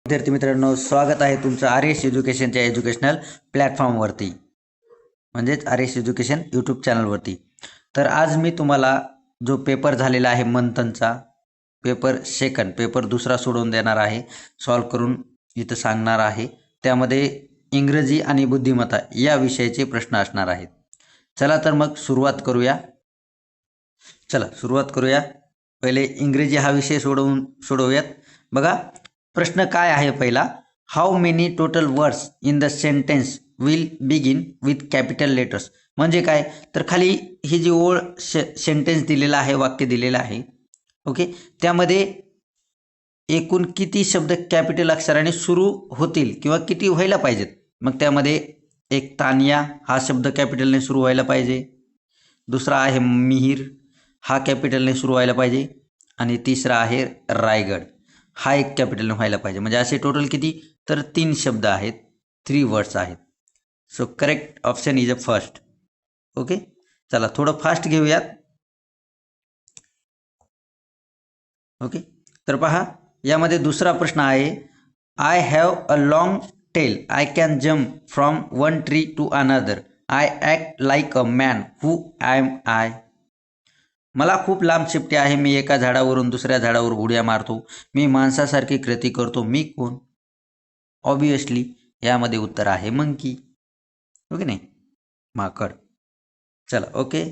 विद्यार्थी मित्रांनो, स्वागत आहे तुमचं आर.एस एज्युकेशनच्या एज्युकेशनल प्लॅटफॉर्मवरती, म्हणजेच आर.एस एज्युकेशन यूट्यूब चॅनलवरती. तर आज मी तुम्हाला जो पेपर झालेला आहे मंथनचा पेपर सेकंड, पेपर दुसरा सोडवून देणार आहे, सॉल्व करून इथं सांगणार आहे. त्यामध्ये इंग्रजी आणि बुद्धिमत्ता या विषयाचे प्रश्न असणार आहेत. चला तर मग सुरुवात करूया. पहिले इंग्रजी हा विषय सोडवूयात. बघा प्रश्न काय आहे पहिला, how many total words in the sentence will begin with capital letters. म्हणजे काय तर खाली ही जी ओळ सेंटेन्स दिलेला आहे, वाक्य दिलेलं आहे, ओके, त्यामध्ये एकूण किती शब्द कॅपिटल अक्षराने सुरू होतील किंवा किती व्हायला पाहिजेत. मग त्यामध्ये एक तानिया हा शब्द कॅपिटलने सुरू व्हायला पाहिजे, दुसरा आहे मिहीर हा कॅपिटलने सुरू व्हायला पाहिजे, आणि तिसरा आहे रायगड हा एक कॅपिटलने व्हायला पाहिजे. म्हणजे असे टोटल किती तर 3 शब्द आहेत, 3 वर्ड्स आहेत. So correct option is a first. Okay, चला थोडं फास्ट घेऊयात. ओके, तर पहा यामध्ये दुसरा प्रश्न आहे, I have a long tail, I can jump from one tree to another, I act like a man, who am I. मला खूप लांब शेपटी आहे, मी एका झाडावरून दुसऱ्या झाडावर उड्या मारतो, मी माणसासारखी कृती करतो, मी कोण. ऑब्वियसली यामध्ये उत्तर आहे मंकी. ओके नाही, माकड. चला ओके,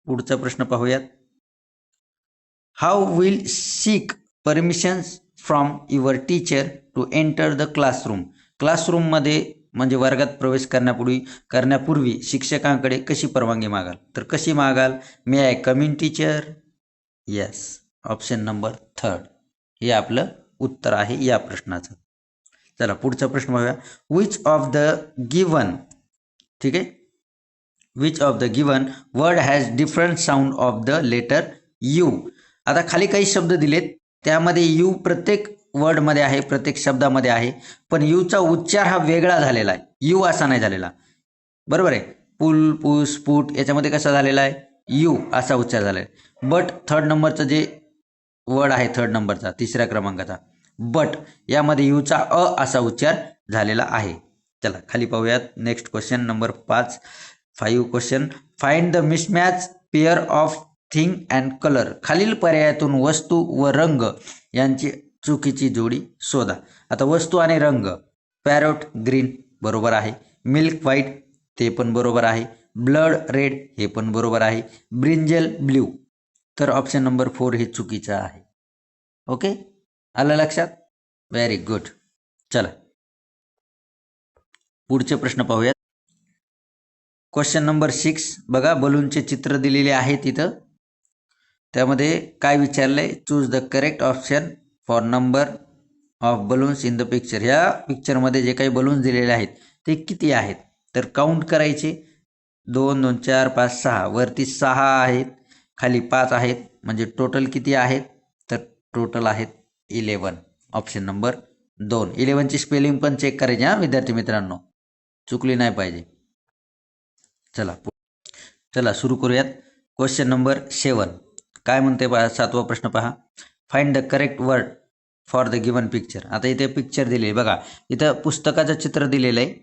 पुढचा प्रश्न पाहूयात. How will seek permissions from your teacher to enter the classroom. क्लासरूममध्ये म्हणजे वर्गात प्रवेश करण्यापूर्वी शिक्षकांकडे कशी परवानगी मागाल, तर कशी मागाल, may I come in teacher. Yes, option number 3 हे आपलं उत्तर आहे या प्रश्नाचं. चला पुढचा प्रश्न बघूया. विच ऑफ द गिवन, ठीक आहे, which of the given word has different sound of the letter U. आता खाली काही शब्द दिलेत, त्यामध्ये यू प्रत्येक वर्डमध्ये आहे, प्रत्येक शब्दामध्ये आहे, पण यूचा उच्चार हा वेगळा झालेला आहे, यू असा नाही झालेला. बरोबर आहे, पुल, पुस, पुट याच्यामध्ये कसा झालेला आहे, यू असा उच्चार झाला आहे. बट थर्ड नंबरचं जे वर्ड आहे, थर्ड नंबरचा 3ऱ्या क्रमांकाचा बट, यामध्ये यूचा अ असा उच्चार झालेला आहे. चला खाली पाहूयात. Next question number 5 question, find the mismatch pair of thing and colour. खालील पर्यायातून वस्तू व रंग यांची चुकीची जोडी शोधा. आता वस्तू आणि रंग, पॅरोट ग्रीन बरोबर आहे, मिल्क व्हाईट ते पण बरोबर आहे, ब्लड रेड हे पण बरोबर आहे, ब्रिंजल ब्ल्यू. तर ऑप्शन नंबर 4 हे चुकीचं आहे. ओके, आलं लक्षात, व्हेरी गुड. चला पुढचे प्रश्न पाहूयात. क्वेश्चन नंबर 6 बघा, बलूनचे चित्र दिलेले आहे तिथं, त्यामध्ये काय विचारलंय, choose the correct option for number of balloons in the picture. ह्या पिक्चरमध्ये जे काही बलून्स दिलेले आहेत ते किती आहेत, तर काउंट करायचे. 2 2 4 5 6, वरती 6 आहेत, खाली 5 आहेत, म्हणजे टोटल किती आहेत, तर टोटल आहेत 11. Option number 2. 11ची स्पेलिंग पण चेक करायची हा विद्यार्थी मित्रांनो, चुकली नाही पाहिजे. चला सुरू करूयात. क्वेश्चन नंबर 7 काय म्हणते पहा, 7वा प्रश्न पहा, find the correct word for the given picture. आता इथे पिक्चर दिले आहे बघा, इथं पुस्तकाचं चित्र दिलेलं आहे,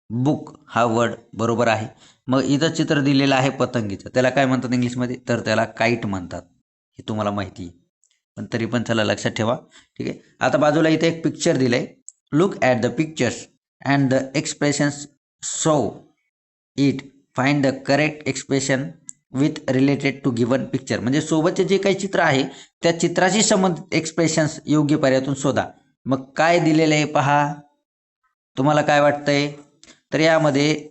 बुक हा वर्ड बरोबर आहे. मग इथं चित्र दिलेलं आहे पतंगीचं, त्याला काय म्हणतात इंग्लिशमध्ये, तर त्याला काईट म्हणतात, हे तुम्हाला माहिती आहे, पण तरी पण चला लक्षात ठेवा. ठीक आहे, आता बाजूला इथे एक पिक्चर दिलं आहे, look at the pictures and the expressions show it, find the correct expression with related to given picture. म्हणजे सोबतचे जे काही चित्र आहे त्या चित्राशी संबंधित एक्सप्रेशन्स योग्य पर्यायातून शोधा. मग काय दिलेलं आहे पहा, तुम्हाला काय वाटतंय, तर यामध्ये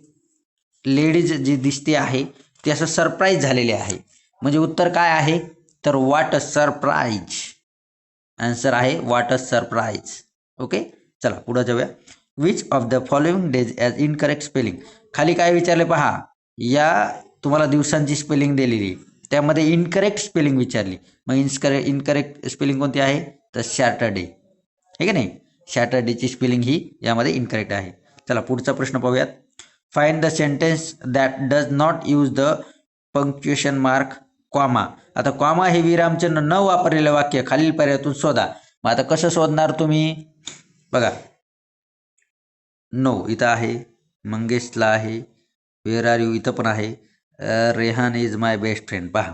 लेडीज जी दिसते आहे ती असं सरप्राईज झालेली आहे, म्हणजे उत्तर काय आहे, तर व्हॉट अ सरप्राईज. आन्सर आहे व्हॉट अ सरप्राईज. ओके, चला पुढे जाऊया. Which of the following days as incorrect spelling. खाली काय विचारले पहा, या तुम्हाला दिवसांची स्पेलिंग दिलेली, त्यामध्ये इनकरेक्ट स्पेलिंग विचारली. मग इनकरेक्ट स्पेलिंग कोणती आहे, तर सॅटर्डे, हे की नाही, सॅटर्डेची स्पेलिंग ही यामध्ये इनकरेक्ट आहे. चला पुढचा प्रश्न पाहूयात. Find the sentence that does not use the punctuation mark comma. आता कॉमा हे विरामचिन्ह न वापरलेलं वाक्य खालील पर्यायातून शोधा. मग आता कसं शोधणार तुम्ही, बघा, नो इथं आहे, मंगेशला आहे, वेअर आर यू इथं पण आहे, Rehan is my best friend पहा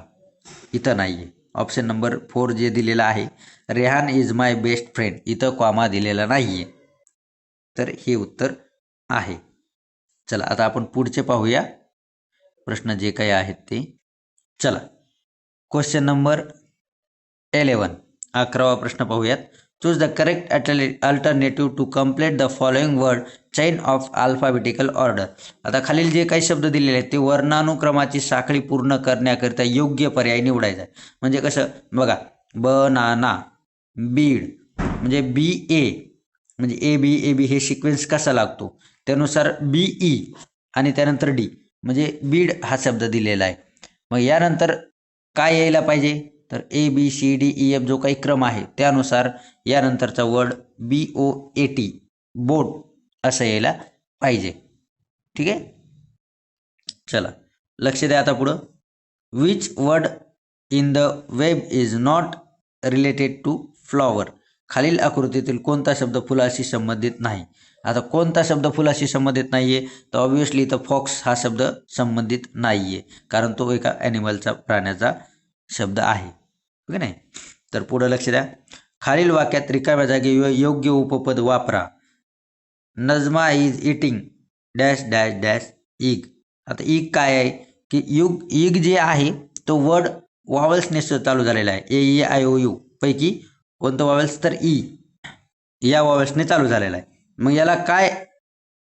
इथं नाही आहे. ऑप्शन नंबर 4 जे दिलेलं आहे, Rehan is my best friend, इथं कॉमा दिलेला नाही आहे. तर हे उत्तर आहे. चला आता आपण पुढचे पाहूया प्रश्न जे काही आहेत ते. चला क्वेश्चन नंबर 11, 11वा प्रश्न पाहूयात. Choose the correct alternative to complete the following word chain of alphabetical order. आता खालील जे काही शब्द दिलेले आहेत ते वर्णानुक्रमाची साखळी पूर्ण करण्याकरिता योग्य पर्याय निवडायचा आहे. म्हणजे कसं बघा, बनाना, बीड म्हणजे बी ए म्हणजे ए बी हे सिक्वेन्स कसा लागतो त्यानुसार बी ई आणि त्यानंतर डी म्हणजे बीड हा शब्द दिलेला आहे. मग यानंतर काय यायला पाहिजे तर A B C D E F जो काही क्रम आहे त्यानुसार यानंतरचा वर्ड BOAT बोट असं यायला पाहिजे. ठीक आहे. चला लक्ष द्या आता पुढं. Which word in the web is not related to flower. खालील आकृतीतील कोणता शब्द फुलाशी संबंधित नाही. आता कोणता शब्द फुलाशी संबंधित नाही आहे तर ऑब्व्हियसली इथं फॉक्स हा शब्द संबंधित नाही आहे, कारण तो एका ॲनिमलचा प्राण्याचा शब्द आहे. ठीक आहे नाही. तर पुढं लक्ष द्या. खालील वाक्यात रिकाम्या जागी योग्य उपपद वापरा. Najma is eating dash dash dash egg. आता इग काय आहे की इग जे आहे तो वर्ड वावल्सने चालू झालेला आहे. AEIOU पैकी कोणतं वावल्स तर ई या वावल्सने चालू झालेला आहे. मग याला काय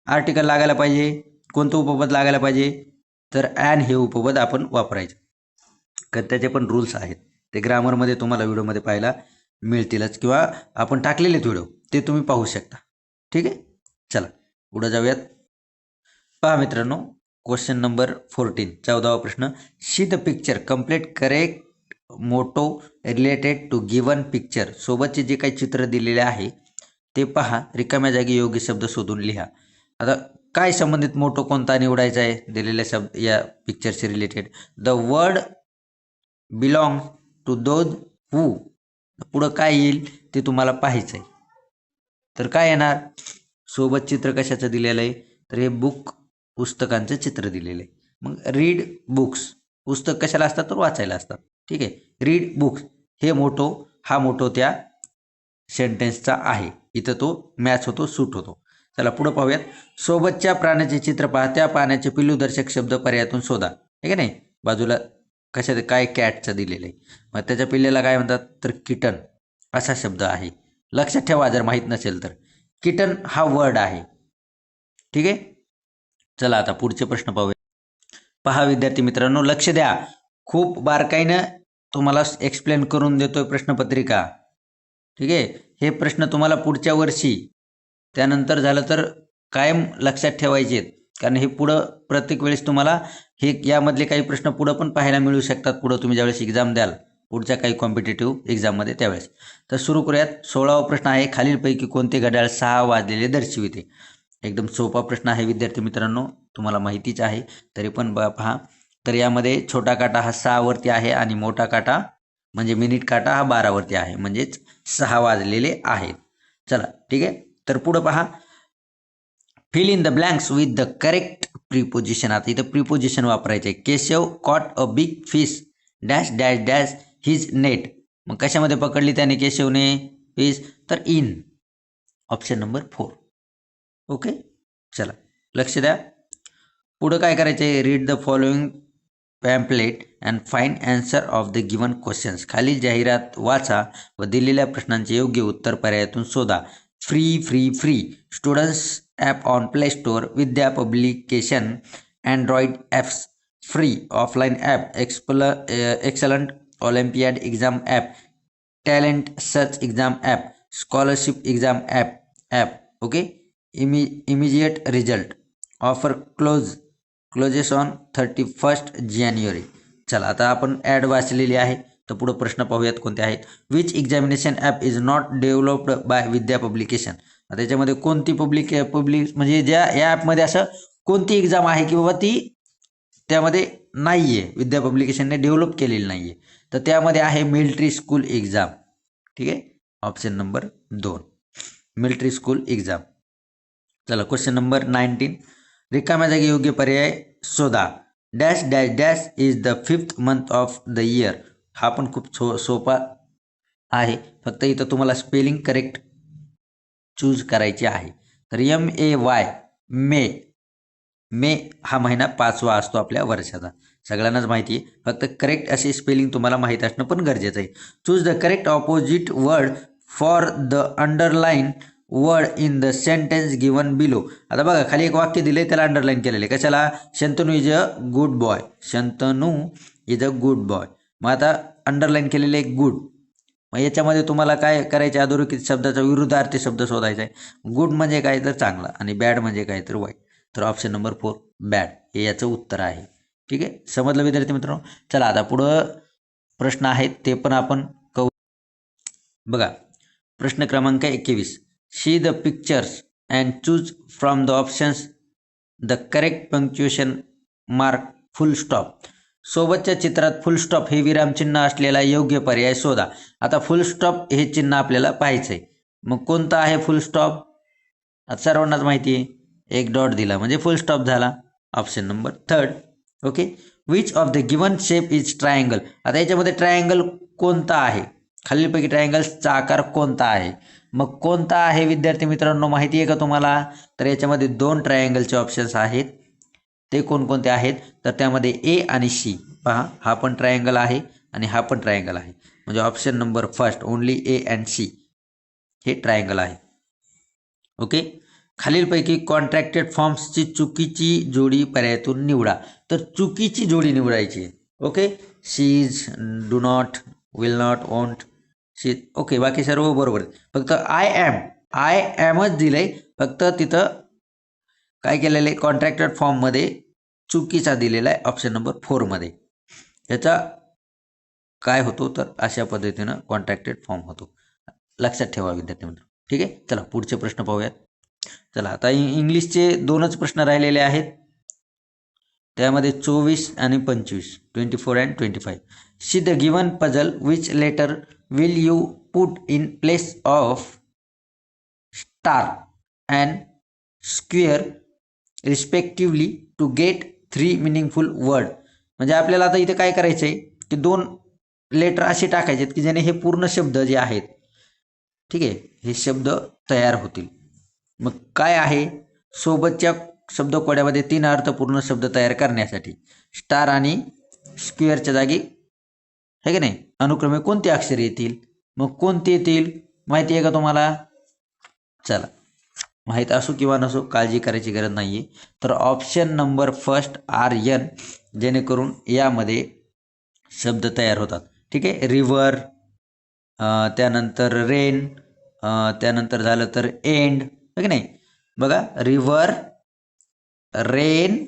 आर्टिकल लागायला पाहिजे, कोणतं उपपद लागायला पाहिजे तर ॲन हे उपपद आपण वापरायचं. तर त्याचे पण रूल्स आहेत, ते ग्रामरमध्ये तुम्हाला व्हिडिओमध्ये पाहायला मिळतीलच किंवा आपण टाकलेले व्हिडिओ ते तुम्ही पाहू शकता. ठीक आहे. चला पुढे जाऊयात. पहा मित्रांनो, क्वेश्चन नंबर 14, 14वा प्रश्न. See the picture complete correct motto related to given picture. सोबतचे जे काही चित्र दिलेले आहे ते पहा, रिकाम्या जागी योग्य शब्द शोधून लिहा. आता काय संबंधित मोटो कोणता निवडायचा आहे दिलेल्या शब्द या पिक्चरशी related. The word belong to those who. पुढं काय येईल ते तुम्हाला पाहायचं आहे. तर काय येणार, सोबत चित्र कशाचं दिलेलं आहे तर हे बुक पुस्तकांचं चित्र दिलेलं आहे. मग रीड बुक्स, पुस्तक कशाला असतात तर वाचायला असतात. ठीक आहे. रीड बुक्स हे मोटो, हा मोटो त्या सेंटेन्सचा आहे. इथं तो मॅच होतो, सूट होतो. चला पुढं पाहूयात. सोबतच्या प्राण्याचे चित्र पहा, त्या प्राण्याचे पिल्लूदर्शक शब्द पर्यायातून शोधा. ठीक आहे नाही. बाजूला कशात काय कॅटचं दिलेलं आहे, मग त्याच्या पिल्ल्याला काय म्हणतात तर किटन असा शब्द आहे. लक्षात ठेवा जर माहीत नसेल तर, किटन हा वर्ड आहे. ठीक आहे. चला आता पुढचे प्रश्न पाहूया. पहा विद्यार्थी मित्रांनो, लक्ष द्या, खूप बारकाईनं तुम्हाला एक्सप्लेन करून देतोय प्रश्नपत्रिका. ठीक आहे. हे प्रश्न तुम्हाला पुढच्या वर्षी त्यानंतर झालं तर कायम लक्षात ठेवायचे आहेत, कारण हे पुढं प्रत्येक वेळेस तुम्हाला हे यामधले काही प्रश्न पुढं पण पाहायला मिळू शकतात पुढं तुम्ही ज्यावेळेस एक्झाम द्याल पुढच्या काही कॉम्पिटेटिव्ह एक्झाममध्ये त्यावेळेस. तर सुरू करूयात. 16वा प्रश्न आहे. खालीलपैकी कोणते घड्याळ 6 वाजलेले दर्शविते. एकदम सोपा प्रश्न आहे विद्यार्थी मित्रांनो, तुम्हाला माहितीच आहे तरी पण पहा. तर यामध्ये छोटा काटा हा 6 वरती आहे आणि मोठा काटा म्हणजे मिनिट काटा हा 12 वरती आहे, म्हणजेच 6 वाजलेले आहेत. चला ठीक आहे. तर पुढं पहा. Fill in the blanks with the correct preposition. आता इथं प्रिपोजिशन वापरायचं आहे. Keshav caught a big fish dash dash dash his net. मग कशामध्ये पकडली त्याने केशवने फिश तर इन, ऑप्शन नंबर 4. ओके. चला लक्ष द्या. पुढं काय करायचं आहे. Read the following pamphlet and find answer of the given questions. खालील जाहिरात वाचा व दिलेल्या प्रश्नांचे योग्य उत्तर पर्यायातून शोधा. Free free free students app on Play Store. Vidya publication Android apps. Free offline app excellent olympiad exam app. Talent search exam app. Scholarship exam app. Okay. Immediate result. Offer closes on 31 जानेवारी. चला आता आपण add वाचलेली आहे, तर पुढं प्रश्न पाहूयात कोणते आहेत. Which examination app is not developed by Vidya publication. त्याच्यामध्ये कोणती पब्लिक म्हणजे ज्या या ॲपमध्ये असं कोणती एक्झाम आहे की बाबा ती त्यामध्ये नाही आहे, विद्या पब्लिकेशनने डेव्हलप केलेली नाही आहे, तर त्यामध्ये आहे मिलिटरी स्कूल एक्झाम. ठीक आहे. Option number 2. Military school exam. चला क्वेश्चन नंबर 19. रिकाम्या जागी योग्य पर्याय शोधा. Dash dash dash is the 5th month of the year. हा पण खूप सोपा आहे, फक्त इथं तुम्हाला स्पेलिंग करेक्ट चूज करायची आहे. तर MAY मे. मे हा महिना 5वा असतो आपल्या वर्षाचा, सगळ्यांनाच माहिती आहे. फक्त करेक्ट असे स्पेलिंग तुम्हाला माहीत असणं पण गरजेचं आहे. Choose the correct opposite word for the underline word in the sentence given below. आता बघा खाली एक वाक्य दिले, त्याला अंडरलाईन केलेले कशाला? Shantanu is a good boy. Shantanu is a good boy. मग आता अंडरलाईन केलेले गुड. मग याच्यामध्ये तुम्हाला काय करायचे? अधोरेखित शब्दाचा विरुद्धार्थी शब्द शोधायचा आहे. गुड म्हणजे काय तर चांगला आणि बॅड म्हणजे काय तर वाईट. तर ऑप्शन नंबर 4 बॅड हे याचं उत्तर आहे. ठीक आहे, समजलं विद्यार्थी मित्रांनो. चला आता पुढं प्रश्न आहेत ते पण आपण बघा. प्रश्न क्रमांक 21. See the pictures and choose from the options the correct punctuation mark full stop. सोबतच्या चित्रात फुल स्टॉप हे विरामचिन्ह असलेला योग्य पर्याय शोधा. आता फुल स्टॉप हे चिन्ह आपल्याला पाहायचं आहे. मग कोणतं आहे फुल स्टॉप? आता सर्वांनाच माहिती आहे, एक डॉट दिला म्हणजे फुल स्टॉप झाला. Option number 3. Okay. Which of the given shape is triangle. आता याच्यामध्ये ट्रायंगल कोणता आहे? खालीलपैकी ट्रायंगल्सचा आकार कोणता आहे? मग कोणता आहे विद्यार्थी मित्रांनो, माहिती आहे का तुम्हाला? तर याच्यामध्ये 2 ट्रायंगलचे ऑप्शन्स आहेत. ते कोणकोणते आहेत? तर त्यामध्ये ए आणि सी. पहा, हा पण ट्रायंगल आहे आणि हा पण ट्रायंगल आहे. म्हणजे option number 1 only A and C हे ट्रायंगल आहे. ओके. खालीलपैकी कॉन्ट्रॅक्टेड फॉर्म्सची चुकीची जोडी पर्यायातून निवडा. तर चुकीची जोडी निवडायची. ओके. शीज, do not, will not, want, she. Okay, बाकी सर्व बरोबर आहे. फक्त आय ॲमच दिलंय. फक्त तिथं काय केलेलं आहे? कॉन्ट्रॅक्टेड फॉर्ममध्ये चुकीचा दिलेला आहे ऑप्शन नंबर 4 मध्ये. याचा काय होतो तर अशा पद्धतीनं कॉन्ट्रॅक्टेड फॉर्म होतो. लक्षात ठेवा विद्यार्थी मित्र. ठीक आहे, चला पुढचे प्रश्न पाहूयात. चला आता इंग्लिशचे 2च प्रश्न राहिलेले आहेत. त्यामध्ये 24 आणि 25, 24 and 25. See the given puzzle which letter will you put in place of star and square respectively to get 3 meaningful word. म्हणजे आपल्याला आता इथे काय करायचं आहे की 2 लेटर असे टाकायचे की ज्याने हे पूर्ण शब्द जे आहेत, ठीक आहे, हे शब्द तयार होतील. मग काय आहे? सोबतच्या शब्दकोड्यामध्ये 3 अर्थपूर्ण शब्द तयार करण्यासाठी स्टार आणि स्क्वेअरच्या जागी आहे की नाही अनुक्रमे कोणते अक्षरे येतील? मग कोणते येतील माहिती आहे का तुम्हाला? चला, माहीत असो किंवा नसो काळजी करायची गरज नाही आहे. तर ऑप्शन नंबर 1 RN, जेणेकरून यामध्ये शब्द तयार होतात. ठीक आहे. रिव्हर, त्यानंतर रेन, त्यानंतर झालं तर एंड, आहे की नाही. बघा, रिव्हर, रेन,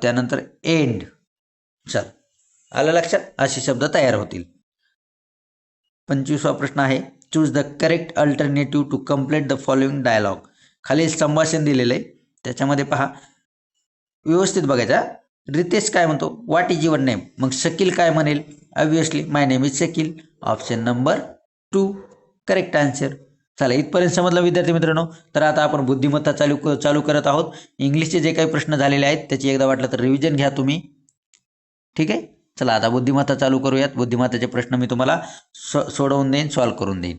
त्यानंतर एंड. चल, आलं लक्षात? असे शब्द तयार होतील. 25वा प्रश्न आहे. Choose the correct alternative to complete the following dialogue. खाली संभाषण दिलेलं आहे, त्याच्यामध्ये पहा, व्यवस्थित बघायचा. रितेश काय म्हणतो? What is your name. मग शकील काय म्हणेल? Obviously my name is Shakeel. Option number 2 correct answer. चला, इथपर्यंत समजलं विद्यार्थी मित्रांनो. तर आता आपण बुद्धिमत्ता चालू करत आहोत. इंग्लिशचे जे काही प्रश्न झालेले आहेत त्याची एकदा वाटलं तर रिव्हिजन घ्या तुम्ही. ठीक आहे. चला आता बुद्धिमत्ता चालू करूयात. बुद्धिमत्ताचे प्रश्न मी तुम्हाला सोडवून देईन, सॉल्व करून देईन.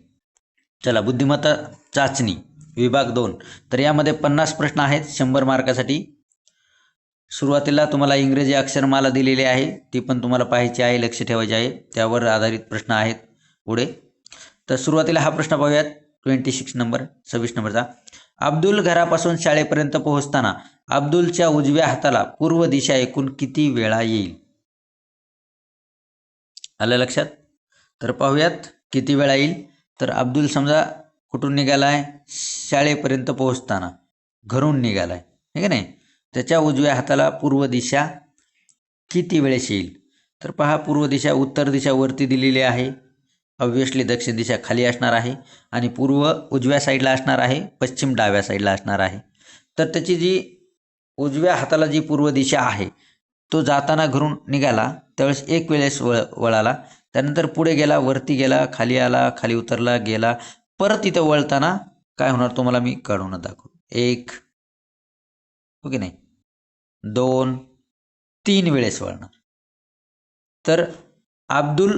चला, बुद्धिमत्ता चाचणी विभाग 2. तर यामध्ये 50 प्रश्न आहेत 100 मार्कासाठी. सुरुवातीला तुम्हाला इंग्रजी अक्षरमाला दिलेली आहे, ती पण तुम्हाला पाहायची आहे, लक्ष ठेवायचे आहे. त्यावर आधारित प्रश्न आहेत पुढे. तर सुरुवातीला हा प्रश्न पाहूयात. 26 नंबरचा. अब्दुल घरापासून शाळेपर्यंत पोहोचताना अब्दुलच्या उजव्या हाताला पूर्व दिशा एकूण किती वेळा येईल? आलं लक्षात? तर पाहूयात किती वेळा येईल. तर अब्दुल समजा कुठून निघालाय? शाळेपर्यंत पोहोचताना घरून निघालाय, ठीक आहे नाही. त्याच्या उजव्या हाताला पूर्व दिशा किती वेळेस येईल? तर पहा, पूर्व दिशा, उत्तर दिशा वरती दिलेली आहे. ऑब्वियसली दक्षिण दिशा खाली असणार आहे आणि पूर्व उजव्या साईडला असणार आहे, पश्चिम डाव्या साईडला असणार आहे. तर त्याची जी उजव्या हाताला जी पूर्व दिशा आहे, तो जाताना घरून निघाला त्यावेळेस एक वेळेस वळाला, त्यानंतर पुढे गेला, वरती गेला, खाली आला, खाली उतरला, गेला, परत इथं वळताना काय होणार तुम्हाला मी काढून दाखवतो. 1 ओके नाही 2 3 वेळेस वळणार. तर अब्दुल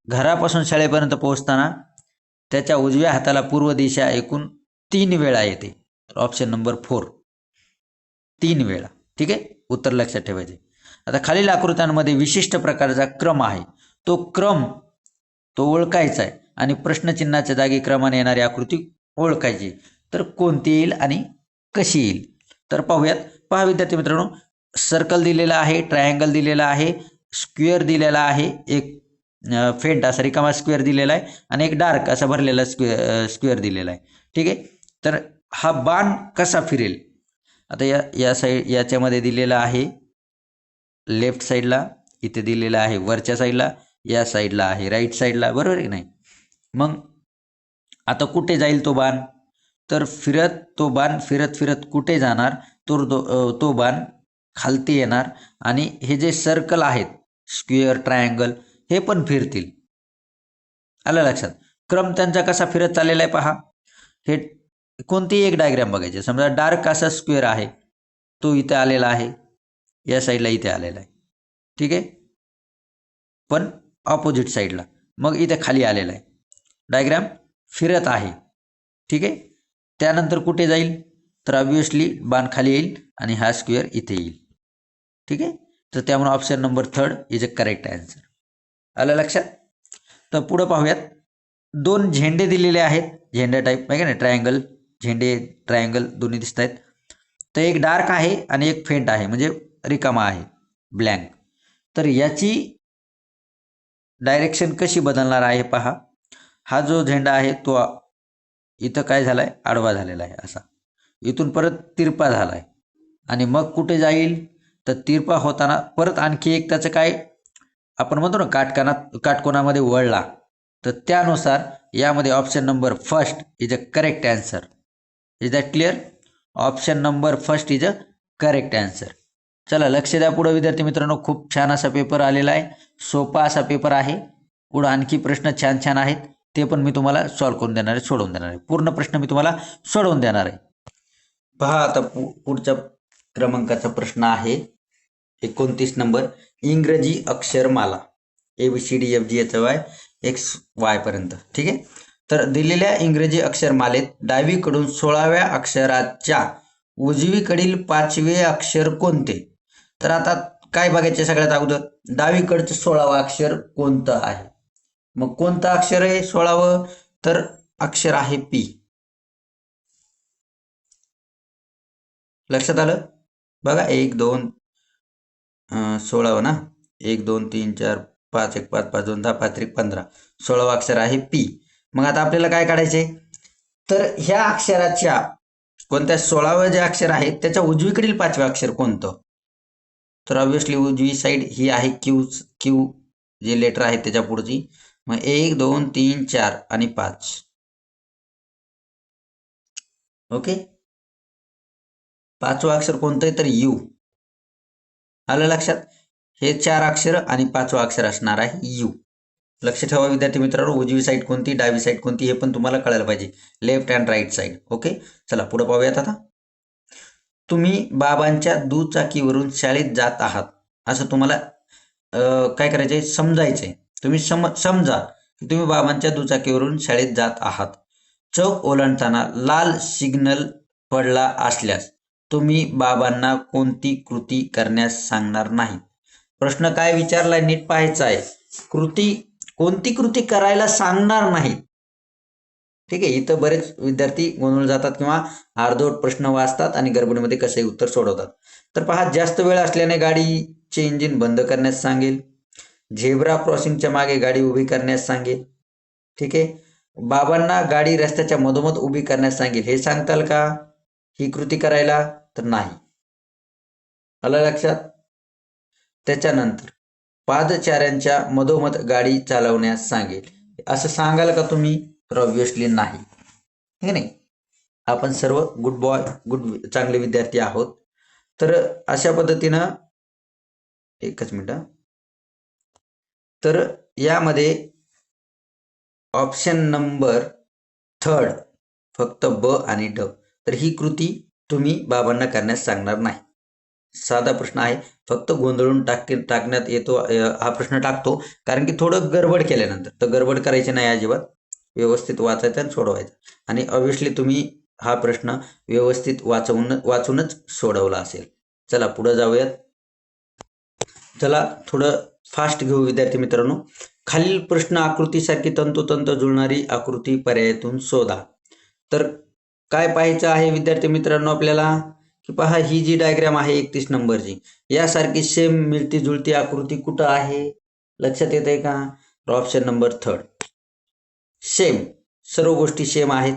घरापासून शाळेपर्यंत पोहोचताना त्याच्या उजव्या हाताला पूर्व दिशा एकूण 3 वेळा येते. ऑप्शन नंबर 4 3 वेळा. ठीक आहे, उत्तर लक्षात ठेवायचे. आता खालील आकृत्यांमध्ये विशिष्ट प्रकारचा क्रम आहे, तो क्रम ओळखायचा आहे आणि प्रश्नचिन्हाच्या जागी क्रमाने येणारी आकृती ओळखायची. तर कोणती येईल आणि कशी येईल तर पाहूयात. पहा विद्यार्थी मित्रांनो, सर्कल दिलेला आहे, ट्रायंगल दिलेला आहे, स्क्वेअर दिलेला आहे, एक फेंट असा रिकामा स्क्वेअर दिलेला आहे आणि एक डार्क असा भरलेला स्क्वेअर दिलेला आहे. ठीक आहे, तर हा बाण कसा फिरेल. आता या साईड याच्यामध्ये दिलेला आहे लेफ्ट साईडला, इथे दिलेला आहे वरच्या साईडला, या साईडला आहे राईट साईडला, बरोबर आहे नाही. मग आता कुठे जाईल तो बाण तर तो बाण फिरत कुठे जाणार तो बाण खालती येणार आणि हे जे सर्कल आहेत स्क्वेअर ट्रायंगल हे पण फिरतील. आलं लक्षात. क्रम त्यांचा कसा फिरत चाललेला आहे पहा. हे कोणतीही एक डायग्राम बघायची. समजा डार्क असा स्क्वेअर आहे, तो इथे आलेला आहे, या साईडला इथे आलेला आहे. ठीक आहे, पण ऑपोजिट साईडला. मग इथे खाली आलेला आहे, डायग्राम फिरत आहे. ठीक आहे, त्यानंतर कुठे जाईल तर ऑब्विसली बाण खाली येईल आणि हा स्क्वेअर इथे येईल. ठीक आहे, तर त्यामुळे option number 3 is a correct answer. आलं लक्षात. तर पुढे पाहूयात. 2 झेंडे दिलेले आहेत, झेंडा टाईप आहे का नाही, ट्रायंगल झेंडे ट्रायंगल दोन्ही दिसत आहेत. तर एक डार्क आहे आणि एक फेंट आहे, म्हणजे रिकामा आहे ब्लँक. तर याची डायरेक्शन कशी बदलणार आहे पहा. हा जो झेंडा आहे तो इथं काय झालाय आडवा झालेला आहे असा, इथून परत तिरपा झालाय आणि मग कुठे जाईल तर तिरपा होताना परत आणखी एक त्याचं काय आपण म्हणतो ना काटकोनामध्ये वळला. तर त्यानुसार यामध्ये option number 1 is a correct answer. Is that clear. Option number 1 is a correct answer. चला लक्ष द्या पुढे विद्यार्थी मित्रांनो, खूप छान असा पेपर आलेला आहे, सोपा असा पेपर आहे. पुढे आणखी प्रश्न छान छान आहेत, ते पण मी तुम्हाला सॉल्व्ह करून देणार आहे, सोडवून देणार आहे. पूर्ण प्रश्न मी तुम्हाला सोडवून देणार आहे. पहा आता पुढच्या क्रमांकाचा प्रश्न आहे 29 नंबर. इंग्रजी अक्षरमाला ABCDFGHY XY पर्यंत. ठीक आहे, तर दिलेल्या इंग्रजी अक्षरमालेत डावीकडून 16व्या अक्षराच्या उजवीकडील 5वे अक्षर कोणते. तर आता काय बघायचे सगळ्यात अगोदर, डावीकडचं 16वं अक्षर कोणतं आहे. मग कोणतं अक्षर आहे 16वं तर अक्षर आहे P. लक्षात आलं बघा. 1 2 16 ना, 1 2 3 4 5 1 5 5 2 10 5 3 15 16वं अक्षर आहे P. मग आता आपल्याला काय काढायचे तर ह्या अक्षराच्या कोणत्या 16वं जे अक्षर आहे त्याच्या उजवीकडील 5वे अक्षर कोणतं. तर ऑब्विसली उजवी साईड ही आहे क्यू जे लेटर आहे त्याच्या पुढची. मग 1 2 3 4 आणि 5. ओके, 5वं अक्षर कोणतं आहे तर U. आलं लक्षात. हे 4 अक्षर आणि 5वं अक्षर असणार आहे U. लक्ष ठेवा विद्यार्थी मित्रांनो, उजवी साईड कोणती डावी साईड कोणती हे पण तुम्हाला कळायला पाहिजे, left and right side. Okay, चला पुढे पाहूयात. आता तुम्ही बाबांच्या दुचाकीवरून शाळेत जात आहात असं तुम्हाला काय करायचंय समजायचंय. तुम्ही समजा की तुम्ही बाबांच्या दुचाकीवरून शाळेत जात आहात. चौक ओलांडताना लाल सिग्नल पडला असल्यास तुम्ही बाबांना कोणती कृती करण्यास सांगणार नाही. प्रश्न काय विचारलाय नीट पाहायचा आहे. कोणती कृती करायला सांगणार नाहीत. ठीक आहे, इथं बरेच विद्यार्थी गोंधळ जातात किंवा अर्धवट प्रश्न वाचतात आणि गडबडीमध्ये कसंही उत्तर सोडवतात. तर पहा, जास्त वेळ असल्याने गाडीचे इंजिन बंद करण्यास सांगेल. झेब्रा क्रॉसिंगच्या मागे गाडी उभी करण्यास सांगेल. ठीक आहे, बाबांना गाडी रस्त्याच्या मधोमध उभी करण्यास सांगेल. हे सांगताल का ही कृती करायला तर नाही. आलं लक्षात. त्याच्यानंतर पादचाऱ्यांच्या मधोमध गाडी चालवण्यास सांगेल असं सांगाल का तुम्ही तर ऑब्विसली नाही. हे नाही, आपण सर्व गुड बॉय चांगले विद्यार्थी आहोत. तर अशा पद्धतीनं एकच मिनिट. तर यामध्ये ऑप्शन नंबर थर्ड, फक्त ब आणि ड. तर ही कृती तुम्ही बाबांना करण्यास सांगणार नाही. साधा प्रश्न आहे, फक्त गोंधळून टाकण्यात येतो. हा प्रश्न टाकतो कारण की थोडं गडबड केल्यानंतर. तर गडबड करायची नाही अजिबात, व्यवस्थित वाचायचं आणि सोडवायचं. आणि ऑब्व्हियसली तुम्ही हा प्रश्न व्यवस्थित वाचूनच सोडवला असेल. चला पुढे जाऊयात. चला थोडं फास्ट घेऊ विद्यार्थी मित्रांनो. खालील प्रश्न आकृतीसारखी तंतोतंत जुळणारी आकृती पर्यायातून शोधा. तर काय पाहायचं आहे विद्यार्थी मित्रांनो आपल्याला, की पहा ही जी डायग्राम आहे 31 नंबरची, यासारखी सेम मिळती जुळती आकृती कुठं आहे, लक्षात येत आहे का? Option number third. सेम, सर्व गोष्टी सेम आहेत,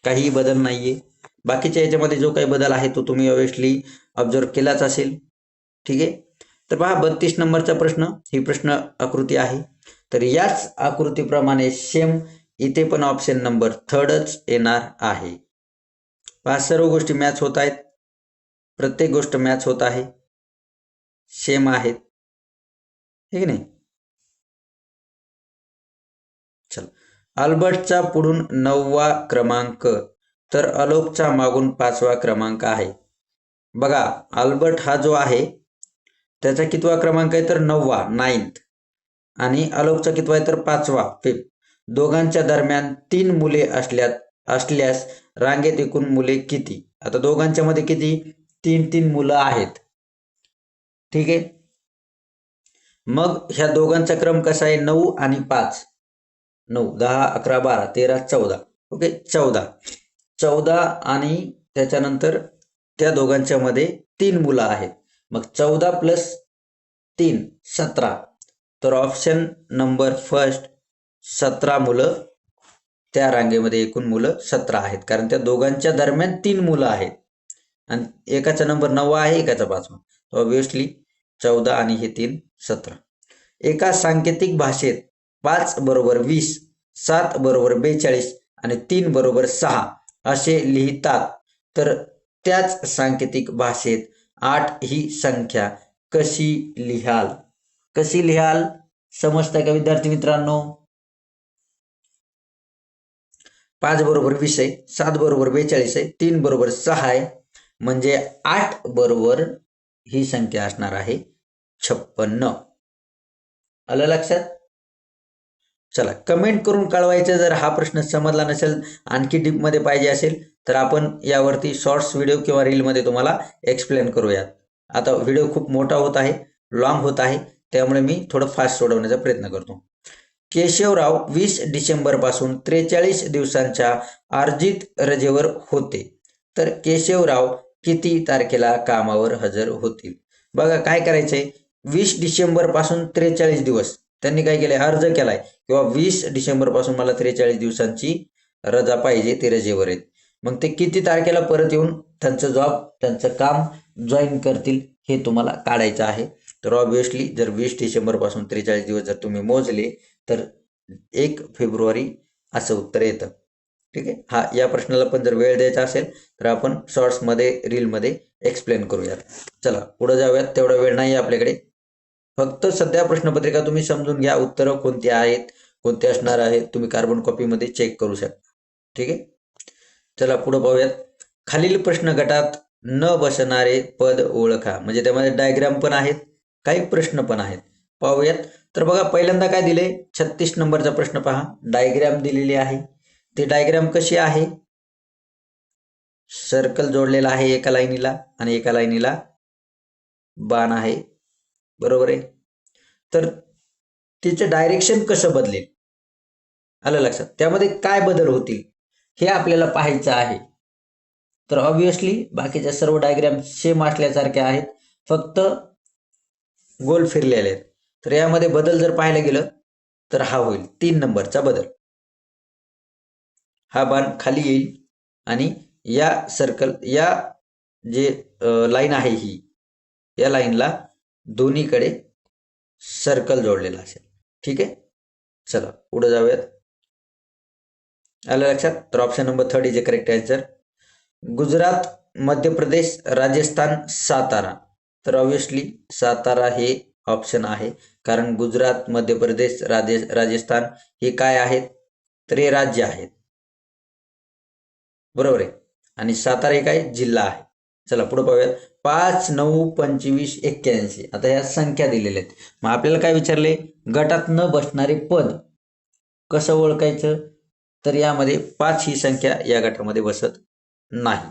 काही बदल नाहीये. बाकीच्या याच्यामध्ये जो काही बदल आहे तो तुम्ही ऑब्व्हियसली ऑब्झर्व केलाच असेल. ठीक आहे. तर पहा 32 नंबरचा प्रश्न, ही प्रश्न आकृती आहे. तर याच आकृतीप्रमाणे सेम इथे पण ऑप्शन नंबर थर्डच येणार आहे. पहा सर्व गोष्टी मॅच होत आहेत, प्रत्येक गोष्ट मॅच होत आहे, सेम आहेत, ठीक नाही. चल, अल्बर्टचा पुढून 9वा क्रमांक, तर आलोकचा मागून 5वा क्रमांक आहे. बघा अल्बर्ट हा जो आहे त्याचा कितवा क्रमांक आहे, तर 9वा, 9th. आणि आलोकचा कितवा आहे, तर 5वा, 5th. दोघांच्या दरम्यान 3 मुले असल्यास रांगेत एकूण मुले किती? आता दोघांच्या मध्ये किती, 3 मुलं आहेत. ठीक आहे. मग ह्या दोघांचा क्रम कसा आहे, 9 आणि 5. 9, 10, 11, 12, 13, 14. ओके, 14 आणि त्याच्यानंतर त्या दोघांच्या मध्ये 3 मुलं आहेत. मग 14 प्लस 3, 17. तर ऑप्शन नंबर फर्स्ट, 17 मुलं. त्या रांगेमध्ये एकूण मुलं 17 आहेत, कारण त्या दोघांच्या दरम्यान 3 मुलं आहेत आणि एकाचा नंबर 9 आहे, एकाचा 5वा. ऑब्व्हियसली 14 आणि हे 3, 17. एका सांकेतिक भाषेत 5 बरोबर 20, 7 बरोबर 42 आणि 3 बरोबर 6 असे लिहितात. तर त्याच सांकेतिक भाषेत 8 ही संख्या कशी लिहाल? कशी लिहाल समजतंय का विद्यार्थी मित्रांनो? 5 बरोबर 20 आहे, 7 बरोबर 42 आहे, 3 बरोबर 6 आहे, म्हणजे 8 बरोबर ही संख्या असणार आहे 56. आलं लक्षात? चला कमेंट करून कळवायचं जर हा प्रश्न समजला नसेल, आणखी डीप मध्ये पाहिजे असेल तर आपण यावरती शॉर्ट्स व्हिडिओ किंवा रील मध्ये तुम्हाला एक्सप्लेन करूयात. आता व्हिडिओ खूप मोठा होत आहे, लॉंग होत आहे, त्यामुळे मी थोडं फास्ट सोडवण्याचा प्रयत्न करतो. केशवराव 20 डिसेंबर पासून 43 दिवसांच्या अर्जित रजेवर होते. तर केशवराव किती तारखेला कामावर हजर होतील? बघा काय करायचंय, 20 डिसेंबर पासून 43 दिवस त्यांनी काय केलंय, अर्ज केलाय किंवा 20 डिसेंबर पासून मला 43 दिवसांची रजा पाहिजे, ते रजेवर आहेत. मग ते किती तारखेला परत येऊन त्यांचं काम जॉईन करतील हे तुम्हाला काढायचं आहे. तर ऑब्व्हियसली जर 20 डिसेंबर पासून 43 दिवस जर तुम्ही मोजले तर 1 फेब्रुवारी असं उत्तर येतं. ठीक आहे. हा या प्रश्नाला पण जर वेळ द्यायचा असेल तर आपण शॉर्ट्समध्ये रीलमध्ये एक्सप्लेन करूयात. चला पुढे जाऊयात, तेवढा वेळ नाही आपल्याकडे. फक्त सध्या प्रश्नपत्रिका तुम्ही समजून घ्या, उत्तरं कोणती आहेत, कोणते असणार आहेत, तुम्ही कार्बन कॉपीमध्ये चेक करू शकता. ठीक आहे. चला पुढे पाहूयात. खालील प्रश्न गटात न बसणारे पद ओळखा. म्हणजे त्यामध्ये डायग्राम पण आहेत, काही प्रश्न पण आहेत. पाहूयात. तर बघा पहिल्यांदा काय दिले, 36 नंबरचा प्रश्न पहा, डायग्राम दिलेली आहे. ती डायग्राम कशी आहे, सर्कल जोडलेला आहे एका लाईनीला आणि एका लाईनीला बाण आहे, बरोबर आहे. तर तिचे डायरेक्शन कसं बदलेल, आलं लक्षात? त्यामध्ये काय बदल होतील हे आपल्याला पाहायचं आहे. तर ऑब्व्हियसली बाकीच्या सर्व डायग्राम सेम असल्यासारख्या आहेत, फक्त गोल फिरलेले आहेत. तर यामध्ये बदल जर पाहायला गेलं तर हा होईल 3 नंबरचा बदल. हा बाण खाली येईल आणि या सर्कल, या जे लाईन आहे ही, या लाईनला दोन्हीकडे सर्कल जोडलेला असेल. ठीक आहे. चला पुढे जाऊयात. आलं लक्षात? तर option number 3 is a correct answer. Gujarat, Madhya Pradesh, Rajasthan, Satara. तर ऑब्व्हियसली सातारा हे ऑप्शन आहे, कारण गुजरात, मध्य प्रदेश, राजस्थान हे काय आहेत, तर हे राज्य आहेत. बरोबर आहे. आणि सातारा एक काय जिल्हा आहे. चला पुढे पाहूयात. 5, 9, 25, 81. आता ह्या संख्या दिलेल्या आहेत. मग आपल्याला काय विचारले, गटात न बसणारे पद कसं ओळखायचं, तर यामध्ये 5 ही संख्या या गटामध्ये बसत नाही.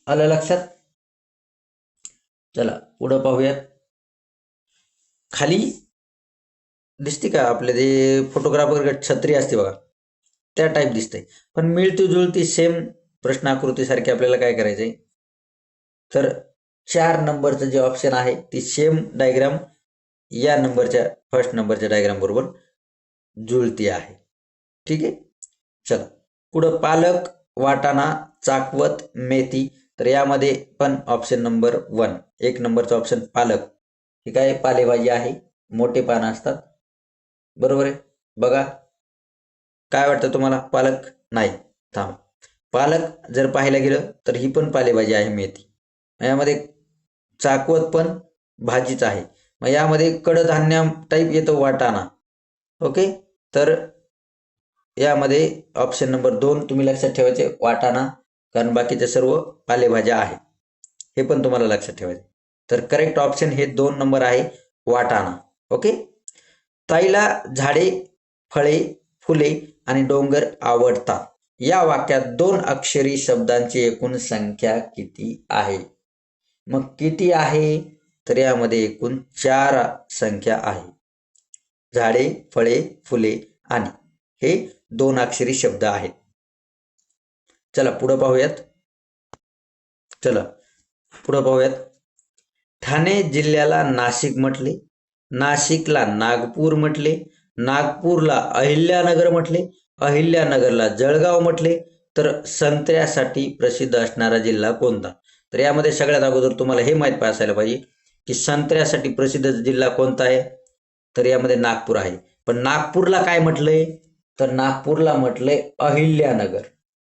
आलं लक्षात. चला पुढं पाहूयात. खाली दिसते का आपले ते फोटोग्राफर छत्री असते बघा, त्या टाईप दिसते. पण मिळती जुळती सेम प्रश्न आकृतीसारखी आपल्याला काय करायचंय, तर 4 नंबरचं जे ऑप्शन आहे ती सेम डायग्राम या नंबरच्या फर्स्ट नंबरच्या डायग्राम बरोबर जुळती आहे. ठीक आहे. चला पुढं पालक, वाटाणा, चाकवत, मेथी. तर यामध्ये पण ऑप्शन नंबर 1, 1 नंबरचा ऑप्शन पालक, ही काय पालेभाजी आहे, मोठे पानं असतात. बरोबर आहे. बघा काय वाटतं तुम्हाला, पालक नाही, थांब. पालक जर पाहायला गेलं तर ही पण पालेभाजी आहे मेथी. यामध्ये चाकवत पण भाजीच आहे. मग यामध्ये कडधान्य टाईप येतो वाटाणा. ओके. तर यामध्ये ऑप्शन नंबर 2 तुम्ही लक्षात ठेवायचे, वाटाणा, कारण बाकीचे सर्व पालेभाज्या आहे, हे पण तुम्हाला लक्षात ठेवायचे. तर करेक्ट ऑप्शन हे 2 नंबर आहे, वाटाणा. ओके. ताईला झाडे, फळे, फुले आणि डोंगर आवडतात. या वाक्यात 2 अक्षरी शब्दांची एकूण संख्या किती आहे? मग किती आहे, तर यामध्ये एकूण 4 संख्या आहे. झाडे, फळे, फुले आणि हे 2 अक्षरी शब्द आहेत. चला पुढे पाहूयात. ठाणे जिल्ह्याला नाशिक म्हटले, नाशिकला नागपूर म्हटले, नागपूरला अहिल्यानगर म्हटले, अहिल्यानगरला जळगाव म्हटले. तर संत्र्यासाठी प्रसिद्ध असणारा जिल्हा कोणता? तर यामध्ये सगळ्यात अगोदर तुम्हाला हे माहीत असायला पाहिजे की संत्र्यासाठी प्रसिद्ध जिल्हा कोणता आहे, तर यामध्ये नागपूर आहे. पण नागपूरला काय म्हटलंय, तर नागपूरला म्हटलंय अहिल्यानगर.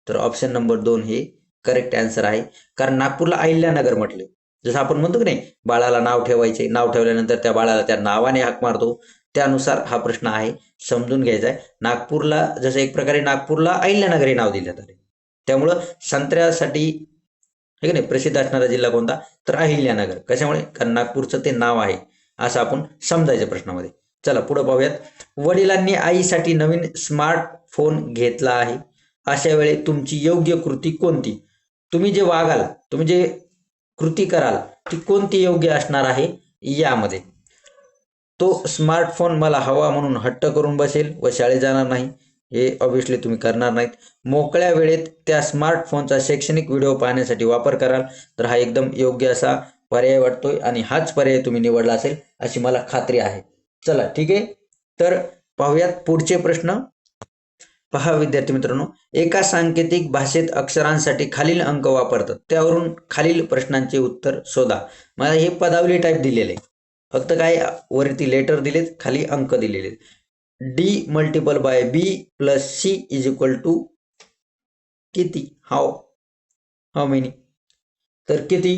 तर ऑप्शन नंबर 2 हे करेक्ट आन्सर आहे. कारण नागपूरला अहिल्यानगर म्हटले. जसं आपण म्हणतो की नाही, बाळाला नाव ठेवायचे, नाव ठेवल्यानंतर त्या बाळाला त्या नावाने हाक मारतो, त्यानुसार हा प्रश्न आहे, समजून घ्यायचा आहे. नागपूरला जसं एक प्रकारे नागपूरला अहिल्यानगर हे नाव दिल्यात आले. त्यामुळं संत्र्यासाठी हे नाही प्रसिद्ध असणारा जिल्हा कोणता, तर अहिल्यानगर. कशामुळे, कारण नागपूरचं ते नाव आहे, असं आपण समजायचं प्रश्नामध्ये. चला पुढे पाहूयात. वडिलांनी आईसाठी नवीन स्मार्टफोन घेतला आहे. अशा वेळी तुमची योग्य कृती कोणती? तुम्ही जे वागाल, तुम्ही जे कृती कराल, ती कोणती योग्य असणार आहे यामध्ये? तो स्मार्टफोन मला हवा म्हणून हट्ट करून बसेल व शाळेत जाणार नाही, हे ऑब्व्हियसली तुम्ही करणार नाहीत. मोकळ्या वेळेत त्या स्मार्टफोनचा शैक्षणिक व्हिडिओ पाहण्यासाठी वापर कराल, तर हा एकदम योग्य असा पर्याय वाटतोय आणि हाच पर्याय तुम्ही निवडला असेल अशी मला खात्री आहे. चला ठीक आहे. तर पाहूयात पुढचे प्रश्न. पहा विद्यार्थी मित्रांनो, एका सांकेतिक भाषेत अक्षरांसाठी खालील अंक वापरतात, त्यावरून खालील प्रश्नांचे उत्तर शोधा. मला हे पदावली टाईप दिलेले आहे. फक्त काय वरती लेटर दिलेत, खाली अंक दिलेले आहेत. D multiple by B plus C is equal to किती? How many? तर किती?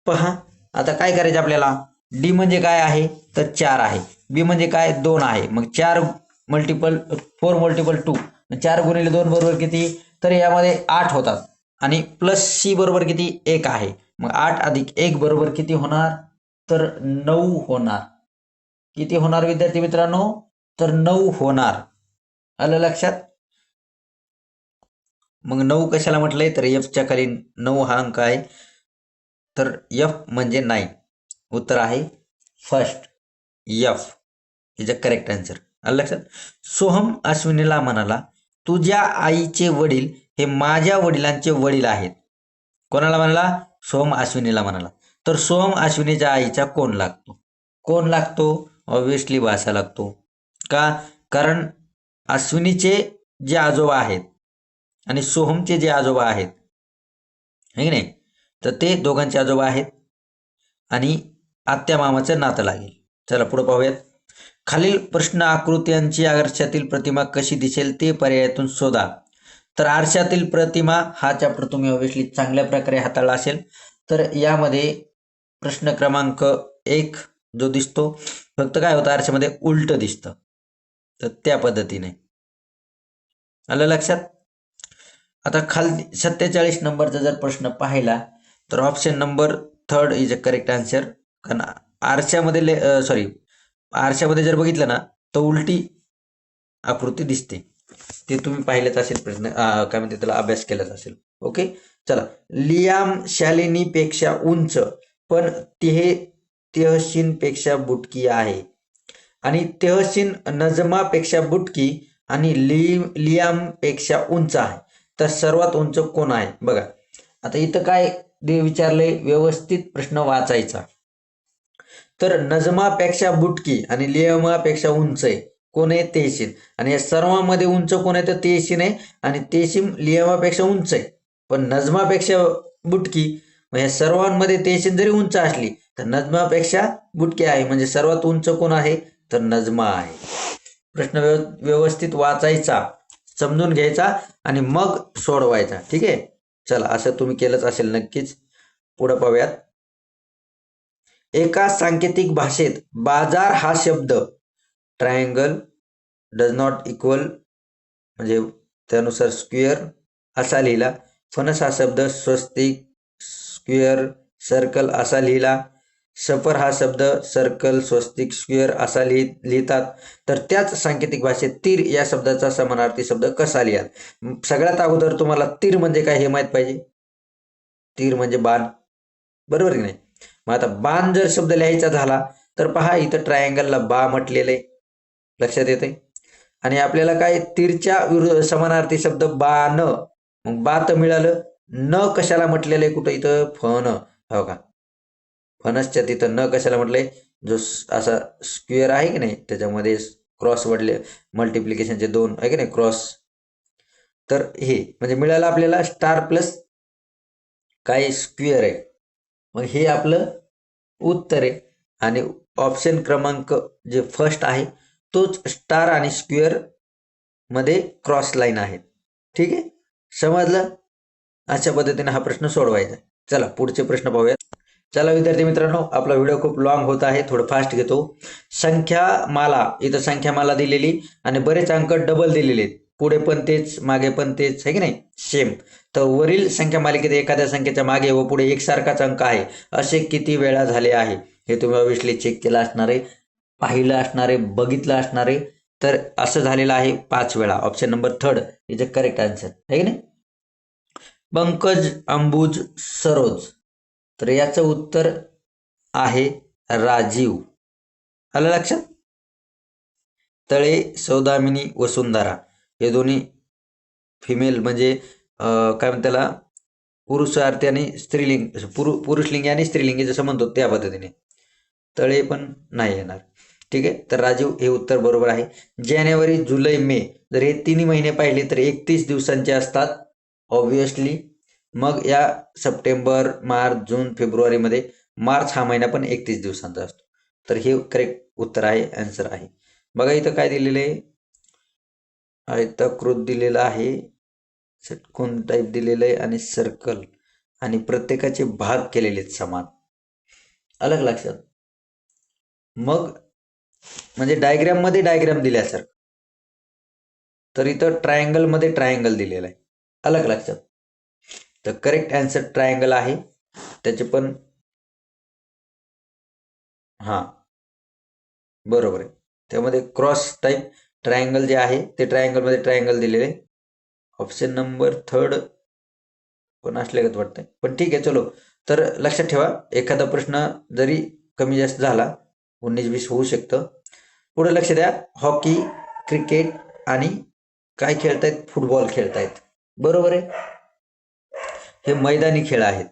पहा आता काय करायचं आपल्याला. डी म्हणजे काय आहे, तर 4 आहे. बी म्हणजे काय, 2 आहे. मग 4 मल्टिपल 4 मल्टिपल 2, 4 गुणिले 2 बरोबर किती, तर यामध्ये 8 होतात. आणि प्लस सी बरोबर किती, 1 आहे. मग 8 अधिक 1 बरोबर किती होणार, तर 9 होणार. किती होणार विद्यार्थी मित्रांनो, तर 9 होणार. आलं लक्षात. मग 9 कशाला म्हटलंय, तर एफच्या खाली 9 हा अंक आहे, तर एफ म्हणजे 9. उत्तर आहे first, F is a correct answer. आलं लक्षात. सोहम अश्विनीला म्हणाला, तुझ्या आईचे वडील हे माझ्या वडिलांचे वडील आहेत. कोणाला म्हणाला, सोहम अश्विनीला म्हणाला. तर सोहम अश्विनीच्या आईचा कोण लागतो? कोण लागतो? ऑब्व्हियसली भाषा लागतो. का? कारण अश्विनीचे जे आजोबा आहेत आणि सोहमचे जे आजोबा आहेत, है की नाही, तर ते दोघांचे आजोबा आहेत आणि आत्या मामाचं नातं लागेल. चला पुढे पाहूयात. खालील प्रश्न आकृत्यांची आरशातील प्रतिमा कशी दिसेल ते पर्यायातून शोधा. तर आरशातील प्रतिमा हा चॅप्टर तुम्ही ऑब्व्हियसली चांगल्या प्रकारे हाताळला असेल. तर यामध्ये प्रश्न क्रमांक 1 जो दिसतो, फक्त काय होतं, आरशामध्ये उलट दिसतं, तर त्या पद्धतीने. आलं लक्षात. आता खाली 47 नंबरचा जर प्रश्न पाहिला तर option number third is a correct answer. कारण आरशामध्ये आरशामध्ये जर बघितलं ना तर उलटी आकृती दिसते. ते तुम्ही पाहिलेच असेल प्रश्न काय म्हणते त्याला अभ्यास केलाच असेल. ओके चला. लियाम शालिनीपेक्षा उंच पण तेहसीन पेक्षा बुटकी आहे आणि तेहसीन नजमापेक्षा बुटकी आणि लियाम पेक्षा उंच आहे तर सर्वात उंच कोण आहे बघा. आता इथं काय विचारले व्यवस्थित प्रश्न वाचायचा. तर नजमापेक्षा बुटकी आणि लियामापेक्षा उंच आहे कोण आहे तेहसीन आणि या सर्वांमध्ये उंच कोण आहे तर तेहसीन आहे आणि तेहसीन लियामापेक्षा उंच आहे पण नजमापेक्षा बुटकी म्हणजे सर्वांमध्ये तेहसीन जरी उंच असली तर नजमापेक्षा बुटकी आहे म्हणजे सर्वात उंच कोण आहे तर नजमा आहे. प्रश्न व्यवस्थित वाचायचा समजून घ्यायचा आणि मग सोडवायचा. ठीक आहे चला असं तुम्ही केलंच असेल नक्कीच. पुढे पाहूयात. एका सांकेतिक भाषेत बाजार हा शब्द ट्रायंगल डज नॉट इक्वल म्हणजे त्यानुसार स्क्वेअर असा लिहिला. फणस हा शब्द स्वस्तिक स्क्वेअर सर्कल असा लिहिला. सफर हा शब्द सर्कल स्वस्तिक स्क्वेअर असा लिहितात. तर त्याच सांकेतिक भाषेत तीर या शब्दाचा समानार्थी शब्द कसा लिहाल. सगळ्यात अगोदर तुम्हाला तीर म्हणजे काय हे माहित पाहिजे. तीर म्हणजे बाण बरोबर की नाही. मग आता बाण जर शब्द लिहायचा झाला तर पहा इथं ट्रायंगलला बा म्हटलेलं आहे लक्षात येते आणि आपल्याला काय तीरच्या विरुद्ध समानार्थी शब्द बाण मग बा तर मिळालं. न कशाला म्हटलेलं आहे कुठं इथं फण हो का फणसच्या तिथं न कशाला म्हटलंय जो असा स्क्वेअर आहे की नाही त्याच्यामध्ये क्रॉस वडले मल्टिप्लिकेशनचे 2 आहे की नाही क्रॉस तर हे म्हणजे मिळालं आपल्याला स्टार प्लस काय स्क्वेअर आहे. मग हे आपलं उत्तर आहे आणि ऑप्शन क्रमांक जे फर्स्ट आहे तोच स्टार आणि स्क्वेअर मध्ये क्रॉस लाईन आहे. ठीक आहे समजलं. अशा पद्धतीने हा प्रश्न सोडवायचा. चला पुढचे प्रश्न पाहूया. चला विद्यार्थी मित्रांनो आपला व्हिडिओ खूप लॉंग होत आहे थोडं फास्ट घेतो. संख्यामाला इथं संख्यामाला दिलेली आणि बरेच अंक डबल दिलेले आहेत पुढे पण तेच मागे पण तेच आहे की नाही सेम. तर वरील संख्या मालिकेत एखाद्या संख्येच्या मागे व पुढे एकसारखाच अंक आहे असे किती वेळा झाले आहे हे तुम्ही ऑब्विसली चेक केलं असणार आहे पाहिलं असणार आहे बघितलं असणार आहे. तर असं झालेलं आहे 5 वेळा. Option number third is a correct answer आहे की नाही. पंकज अंबुज सरोज तर याचं उत्तर आहे राजीव. आलं लक्षात. तळे सौदामिनी वसुंधरा हे दोन्ही फिमेल म्हणजे काय म्हणतात त्याला पुरुषार्थी आणि स्त्रीलिंग पुरुषलिंगी आणि स्त्रीलिंगी जसं म्हणतो त्या पद्धतीने तळे पण नाही येणार. ठीक आहे तर राजीव हे उत्तर बरोबर आहे. जानेवारी जुलै मे जर हे 3 महिने पाहिले तर 31 दिवसांचे असतात ऑब्विसली. मग या सप्टेंबर मार्च जून फेब्रुवारीमध्ये मार्च हा महिना पण 31 दिवसांचा असतो. तर हे करेक्ट उत्तर आहे आन्सर आहे. बघा इथं काय दिलेलं आहे आयताकृत दिलेलं आहे षटकोन टाईप दिलेलं आहे आणि सर्कल आणि प्रत्येकाचे भाग केलेले आहेत समान. अलग लक्षात. मग म्हणजे डायग्राम मध्ये डायग्राम दिल्यासारखं तर इथं ट्रायंगल मध्ये ट्रायंगल दिलेलं आहे अलग लक्षात. तर करेक्ट आन्सर ट्रायंगल आहे. त्याचे पण हा बरोबर आहे. त्यामध्ये क्रॉस टाईप ट्रायंगल जे आहे ते ट्रायंगल मध्ये ट्रायंगल दिलेले. ऑप्शन नंबर थर्ड पण असल्यागत वाटतंय पण ठीक आहे चलो. तर लक्षात ठेवा एखादा प्रश्न जरी कमी जास्त झाला 19-20 होऊ शकतं. पुढे लक्ष द्या. हॉकी क्रिकेट आणि काय खेळतायत फुटबॉल खेळतायत बरोबर आहे. हे मैदानी खेळ आहेत.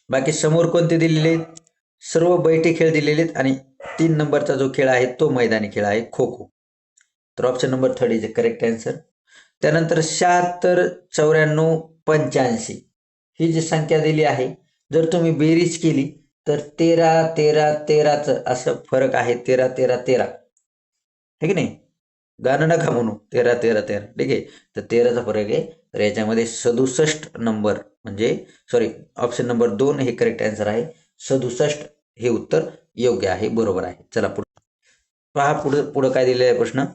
बाकी समोर कोणते दिलेले आहेत सर्व बैठे खेळ दिलेले आहेत आणि 3 नंबरचा जो खेळ आहे तो मैदानी खेळ आहे खो खो. तर option number third is a correct answer. त्यानंतर 76 94 85 ही जी संख्या दिली आहे जर तुम्ही बेरीज केली तर 13 13 13च असं फरक आहे 13 13 13 ठीक नाही. गाणं नका म्हणू 13 13 13 ठीक आहे. तर 13चा फरक आहे. तर याच्यामध्ये 67 नंबर म्हणजे सॉरी ऑप्शन नंबर 2 हे करेक्ट आन्सर आहे. 67 हे उत्तर योग्य आहे बरोबर आहे. चला पुढे पहा. पुढे काय दिलेला आहे प्रश्न.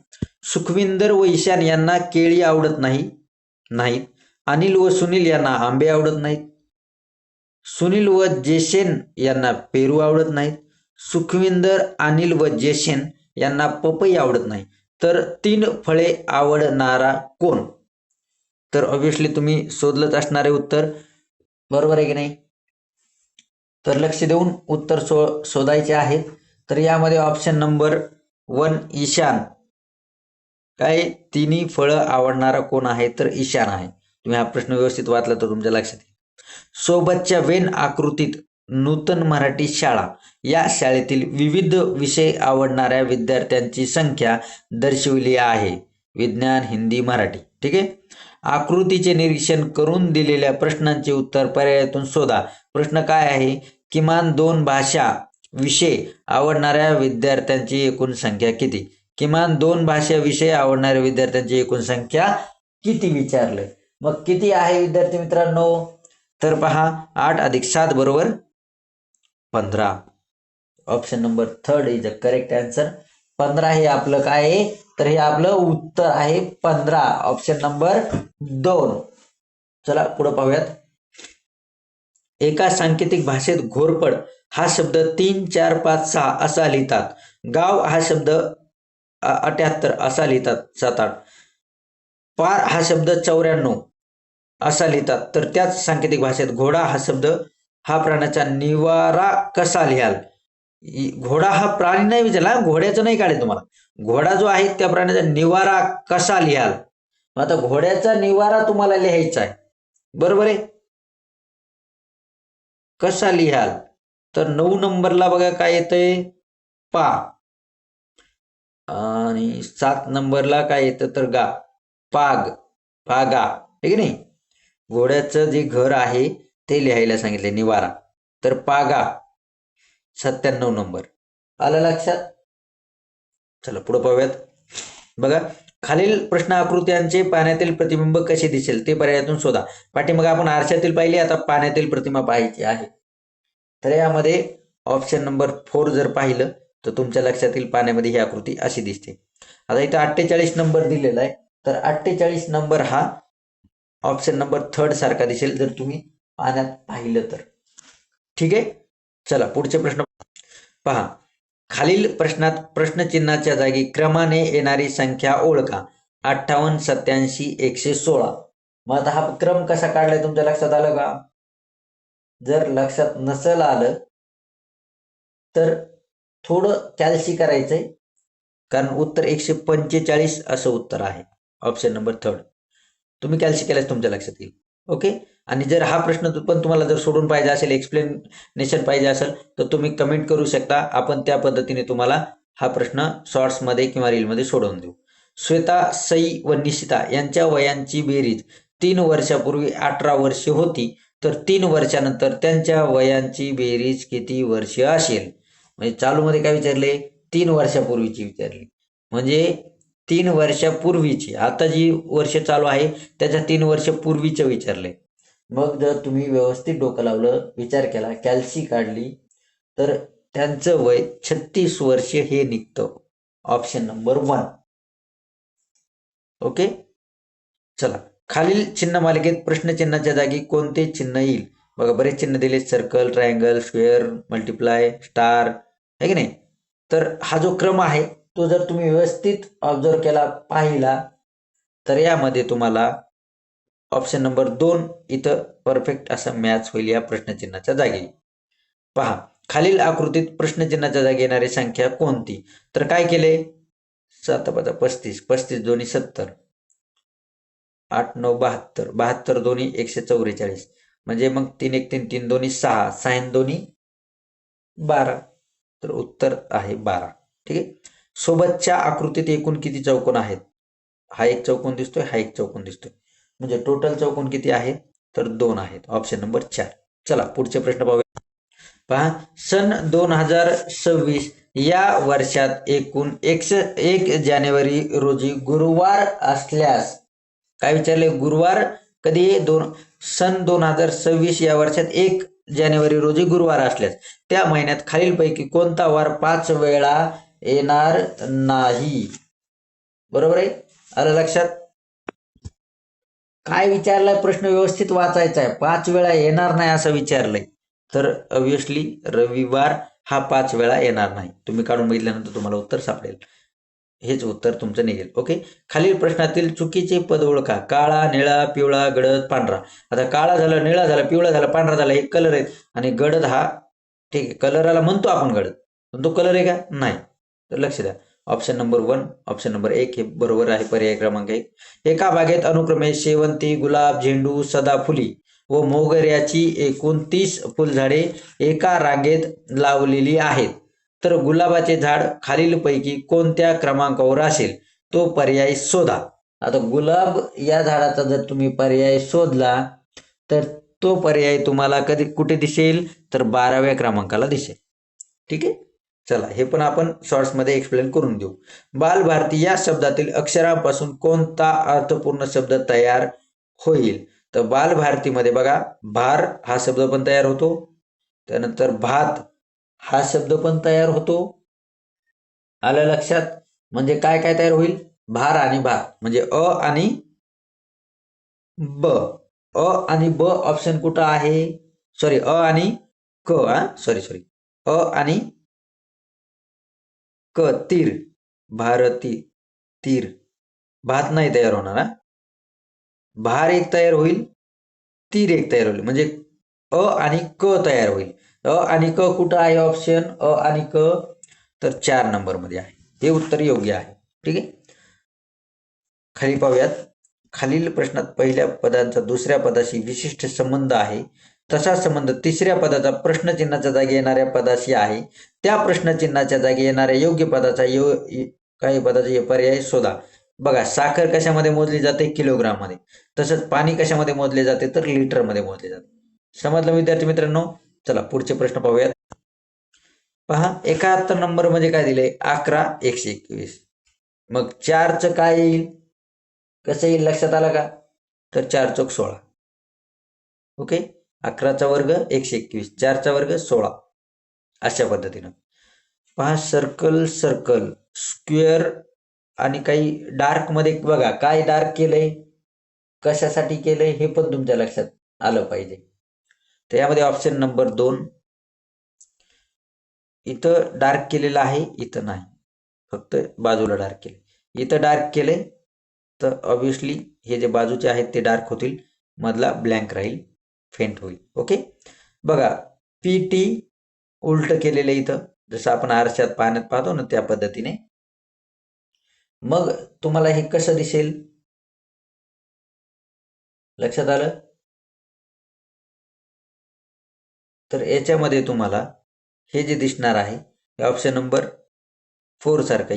सुखविंदर व ईशान यांना केळी आवडत नाहीत अनिल व सुनील यांना आंबे आवडत नाहीत. सुनील व जेसेन यांना पेरू आवडत नाहीत. सुखविंदर, अनिल व जेसेन यांना पपई आवडत नाही. तर 3 फळे आवडणारा कोण? तर ऑब्विसली तुम्ही शोधलंच असणार आहे उत्तर, बरोबर आहे की नाही? तर लक्ष देऊन उत्तर शोधायचे आहेत. तर यामध्ये ऑप्शन नंबर 1 ईशान. काय? 3 फळं आवडणारा कोण आहे? तर ईशान आहे. तुम्ही हा प्रश्न व्यवस्थित वाचला तर तुमच्या लक्षात येईल. सोबतच्या वेन आकृतीत नूतन मराठी शाळा या शाळेतील विविध विषय आवडणाऱ्या विद्यार्थ्यांची संख्या दर्शविली आहे. विज्ञान, हिंदी, मराठी. ठीक आहे. आकृतीचे निरीक्षण करून दिलेल्या प्रश्नांचे उत्तर पर्यायातून शोधा. प्रश्न काय आहे? किमान 2 भाषा विषय आवडणाऱ्या विद्यार्थ्यांची एकूण संख्या किती? किमान 2 भाषा विषय आवडणाऱ्या विद्यार्थ्यांची एकूण संख्या किती विचारलंय. मग किती आहे विद्यार्थी मित्रांनो? तर पहा, 8 अधिक 7 बरोबर 15. Option number 3 is the correct answer. 15 हे आपलं काय आहे? तर हे आपलं उत्तर आहे 15. Option number 2. चला पुढे पाहूयात. एका सांकेतिक भाषेत घोरपड हा शब्द 3, 4, 5, 6 असा लिहितात. गाव हा शब्द 78 असा लिहितात. 7, 8. पार हा शब्द 94 असा लिहितात. तर त्याच सांकेतिक भाषेत घोडा हा शब्द हा प्राण्याचा निवारा कसा लिहाल? घोडा हा प्राणी नाही विचारला, घोड्याचं नाही काढायचं तुम्हाला. घोडा जो आहे त्या प्राण्याचा निवारा कसा लिहाल? आता घोड्याचा निवारा तुम्हाला लिहायचा आहे, बरोबर आहे. कसा लिहाल? तर 9 नंबरला बघा काय येतंय? पा. आणि 7 नंबरला काय येतं? तर गा. पाग, पागा. ठीक नाही. घोड्याचं जे घर आहे ते लिहायला सांगितले, निवारा. तर पागा. 97 नंबर. आलं लक्षात? चला पुढे पाहूयात. बघा, खालील प्रश्न आकृत्यांचे पाण्यातील प्रतिबिंब कसे दिसेल ते पर्यायातून शोधा. पाठीमागे आपण आरशातील पाहिली, आता पाण्यातील प्रतिमा पाहायची आहे. तर यामध्ये ऑप्शन नंबर 4 जर पाहिलं तर तुमच्या लक्षात येईल पाण्यामध्ये ही आकृती अशी दिसते. आता इथं 48 नंबर दिलेला आहे. तर 48 नंबर हा ऑप्शन नंबर 3 सारखा दिसेल जर तुम्ही पाण्यात पाहिलं तर. ठीक आहे. चला पुढचे प्रश्न पहा. खालील प्रश्नात प्रश्नचिन्हाच्या जागी क्रमाने येणारी संख्या ओळखा. 58, 87, 116. मग आता हा क्रम कसा काढलाय तुमच्या लक्षात आलं का? जर लक्षात नसेल आलं तर थोडं कॅल्सी करायचंय, कारण उत्तर 145 असं उत्तर आहे. ऑप्शन नंबर 3 तुम्ही कॅल्सी केल्यास तुमच्या लक्षात येईल. ओके. आणि जर हा प्रश्न पण तुम्हाला जर सोडून पाहिजे असेल, एक्सप्लेनेशन पाहिजे असेल तर तुम्ही कमेंट करू शकता. आपण त्या पद्धतीने तुम्हाला हा प्रश्न शॉर्ट्समध्ये किंवा रीलमध्ये सोडवून देऊ. श्वेता, सई व निशिता यांच्या वयांची बेरीज 3 वर्षापूर्वी 18 वर्षे होती. तर 3 वर्षानंतर त्यांच्या वयांची बेरीज किती वर्ष असेल? म्हणजे चालूमध्ये काय विचारले? 3 वर्षापूर्वीची विचारली. म्हणजे 3 वर्षापूर्वीची, आता जी वर्ष चालू आहे त्याच्या 3 वर्ष पूर्वीचं विचारले. मग जर तुम्ही व्यवस्थित डोकं लावलं, विचार केला, कॅल्सी काढली तर त्यांचं वय 36 वर्ष हे निघतं. Option number 1. ओके. चला, खालील चिन्ह मालिकेत प्रश्नचिन्हाच्या जागी कोणते चिन्ह येईल? बघा, बरेच चिन्ह दिले. Circle, triangle, square, multiply, star, आहे की नाही. तर हा जो क्रम आहे तो जर तुम्ही व्यवस्थित ऑब्झर्व केला, पाहिला, तर यामध्ये तुम्हाला ऑप्शन नंबर 2 इथं परफेक्ट असं मॅच होईल या प्रश्नचिन्हाच्या जागी. पहा, खालील आकृतीत प्रश्नचिन्हाच्या जागी येणारी संख्या कोणती? तर काय केले? 7 5 35, 35 दोन्ही 70, 8 9 72, 72 दोन्ही 144. म्हणजे मग 3 1 3 3 दोन्ही 6, 6 दोन्ही 12. तर उत्तर आहे 12. ठीक आहे. सोबतच्या आकृतीत एकूण किती चौकोन आहेत? हा एक चौकोन दिसतोय, हा एक चौकोन दिसतोय. म्हणजे टोटल चौकोन किती आहेत? तर 2 आहेत. Option number 4. चला पुढचे प्रश्न पाहूया. पहा, सन 2026 या वर्षात एकूण 1 जानेवारी रोजी गुरुवार असल्यास, काय विचारले? गुरुवार कधी? सन 2026 या वर्षात 1 जानेवारी रोजी गुरुवार असल्यास त्या महिन्यात खालीलपैकी कोणता वार 5 वेळा येणार नाही? बरोबर आहे. आलं लक्षात? काय विचारलाय प्रश्न व्यवस्थित वाचायचा आहे. 5 वेळा येणार नाही असं विचारलंय, तर ऑब्व्हियसली रविवार हा 5 वेळा येणार नाही. तुम्ही काढून बघितल्यानंतर तुम्हाला उत्तर सापडेल. हेच उत्तर तुमचं निघेल. ओके. खालील प्रश्नातील चुकीचे पद ओळखा. काळा, निळा, पिवळा, गडद, पांढरा. आता काळा झाला, निळा झाला, पिवळा झाला, पांढरा झाला, हे कलर आहेत. आणि गडद हा ठीक आहे, कलराला म्हणतो आपण गडद, पण तो कलर आहे का? नाही. तर लक्ष द्या. ऑप्शन नंबर 1, ऑप्शन नंबर 1 हे बरोबर आहे. पर्याय क्रमांक 1. एका बागेत अनुक्रमे शेवंती, गुलाब, झेंडू, सदाफुली व मोगऱ्याची 29 फुलझाडे एका रांगेत लावलेली आहेत. तर गुलाबाचे झाड खालीलपैकी कोणत्या क्रमांकावर असेल, तो पर्याय शोधा. आता गुलाब या झाडाचा जर तुम्ही पर्याय शोधला तर तो पर्याय तुम्हाला कधी कुठे दिसेल, तर 12व्या क्रमांकाला दिसेल. ठीक आहे. चला हे पण आपण शॉर्ट्समध्ये एक्सप्लेन करून देऊ. बालभारती या शब्दातील अक्षरांपासून कोणता अर्थपूर्ण शब्द तयार होईल? तर बालभारतीमध्ये बघा, भार हा शब्द पण तयार होतो, त्यानंतर भात हा शब्द पण तयार होतो. आलं लक्षात? म्हणजे काय काय तयार होईल? भार आणि भात, म्हणजे अ आणि ब. अ आणि ब ऑप्शन कुठं आहे? सॉरी, अ आणि क. सॉरी, अ आणि क. तीर, भारती, तीर. भात नाही तयार होणार हा. भार एक तयार होईल, तीर एक तयार होईल, म्हणजे अ आणि क तयार होईल. अ आणि क कुठं आहे ऑप्शन? अ आणि क तर 4 नंबरमध्ये आहे. हे उत्तर योग्य आहे. ठीक आहे. खाली पाहूयात. खालील प्रश्नात पहिल्या पदांचा दुसऱ्या पदाशी विशिष्ट संबंध आहे. तसा संबंध तिसऱ्या पदाचा प्रश्नचिन्हाच्या जागी येणाऱ्या पदाशी आहे. त्या प्रश्नचिन्हाच्या जागी येणाऱ्या योग्य पदाचा काही पदाचा पर्याय शोधा. बघा, साखर कशामध्ये मोजली जाते? किलोग्राममध्ये. तसंच पाणी कशामध्ये मोजले जाते? तर लिटरमध्ये मोजले जाते. समजलं विद्यार्थी मित्रांनो? चला पुढचे प्रश्न पाहूयात. पहा, 71 नंबर म्हणजे काय दिले? 11, 121. मग 4चं काय येईल? कसं येईल लक्षात आलं का? तर 4 चौक 16. ओके. 11चा वर्ग 121, 4चा वर्ग 16. अशा पद्धतीनं पहा, सर्कल, सर्कल, स्क्वेअर आणि काही डार्क मध्ये बघा, काय डार्क केलंय, कशासाठी केलंय, हे पण तुमच्या लक्षात आलं पाहिजे. तर यामध्ये ऑप्शन नंबर 2, इथं डार्क केलेलं आहे, इथं नाही, फक्त बाजूला डार्क केले. इथं डार्क केले तर ऑब्व्हियसली हे जे बाजूचे आहेत ते डार्क होतील, मधला ब्लँक राहील, फेंट होईल. ओके. बघा, पी टी उलट केलेलं इथं, जसं आपण आरशात पाण्यात पाहतो ना त्या पद्धतीने. मग तुम्हाला हे कसं दिसेल? लक्षात आलं? तर याच्यामध्ये तुम्हाला हे जे दिसणार आहे हे ऑप्शन नंबर 4 सारखं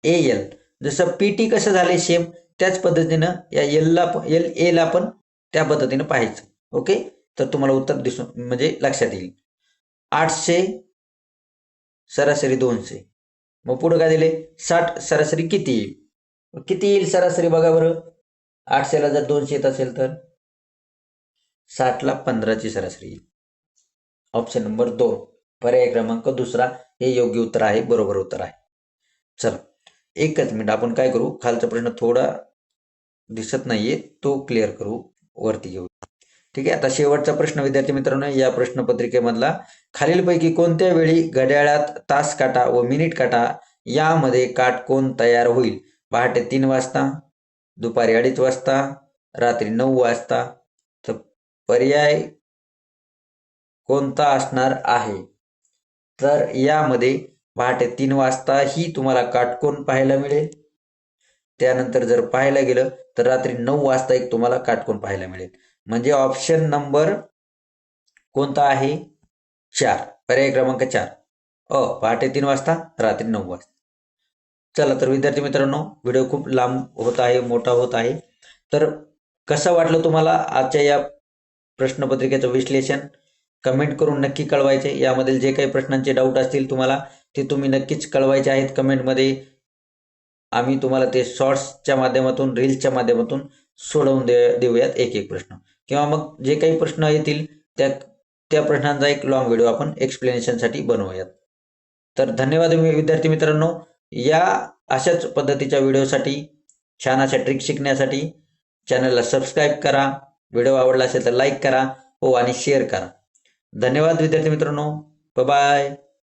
एल. जसं पीटी कसं झालंय सेम, त्याच पद्धतीनं या एल एला पण त्या पद्धतीनं पाहायचं. ओके. तर तुम्हाला उत्तर दिसून म्हणजे लक्षात येईल. 800 सरासरी 200. मग पुढे काय दिले? 60 सरासरी किती येईल? किती येईल सरासरी बघा बरं. 800ला जर 200 येत असेल तर 60ला 15ची सरासरी येईल. ऑप्शन नंबर 2, पर्याय क्रमांक दुसरा हे योग्य उत्तर आहे, बरोबर उत्तर आहे. चला एकच मिनिट, आपण काय करू, खालचा प्रश्न थोडा दिसत नाहीये तो क्लिअर करू, वरती घेऊ. ठीक आहे. आता शेवटचा प्रश्न विद्यार्थी मित्रांनो, या प्रश्नपत्रिकेमधला, खालीलपैकी कोणत्या वेळी घड्याळात तास काटा व मिनिट काटा यामध्ये काटकोन तयार होईल? पहाटे 3 वाजता, दुपारी 2:30 वाजता, रात्री 9 वाजता. तर पर्याय कोणता असणार आहे? तर यामध्ये पहाटे 3 वाजता ही तुम्हाला काटकोन पाहायला मिळेल. त्यानंतर जर पाहायला गेलं तर रात्री 9 वाजता एक तुम्हाला काटकोन पाहायला मिळेल. म्हणजे ऑप्शन नंबर कोणता आहे? 4, पर्याय क्रमांक 4. पहाटे 3 वाजता, रात्री 9 वाजता. चला तर विद्यार्थी मित्रांनो, व्हिडिओ खूप लांब होत आहे, मोठा होत आहे. तर कसं वाटलं तुम्हाला आजच्या या प्रश्नपत्रिकेचं विश्लेषण? कमेंट करून नक्की कळवायचे. यामधील जे काही प्रश्नांचे डाऊट असतील तुम्हाला ते तुम्ही नक्कीच कळवायचे आहेत कमेंटमध्ये. आम्ही तुम्हाला ते शॉर्ट्सच्या माध्यमातून, रील्सच्या माध्यमातून सोडवून देऊयात एक एक प्रश्न, किंवा मग जे काही प्रश्न येतील त्या प्रश्नांचा एक लॉंग व्हिडिओ आपण एक्सप्लेनेशनसाठी बनवूयात. तर धन्यवाद विद्यार्थी मित्रांनो. या अशाच पद्धतीच्या व्हिडिओसाठी, छान अशा ट्रिक शिकण्यासाठी चॅनलला सबस्क्राईब करा. व्हिडिओ आवडला असेल तर लाईक करा आणि शेअर करा. धन्यवाद विद्यार्थी मित्रांनो. बाय.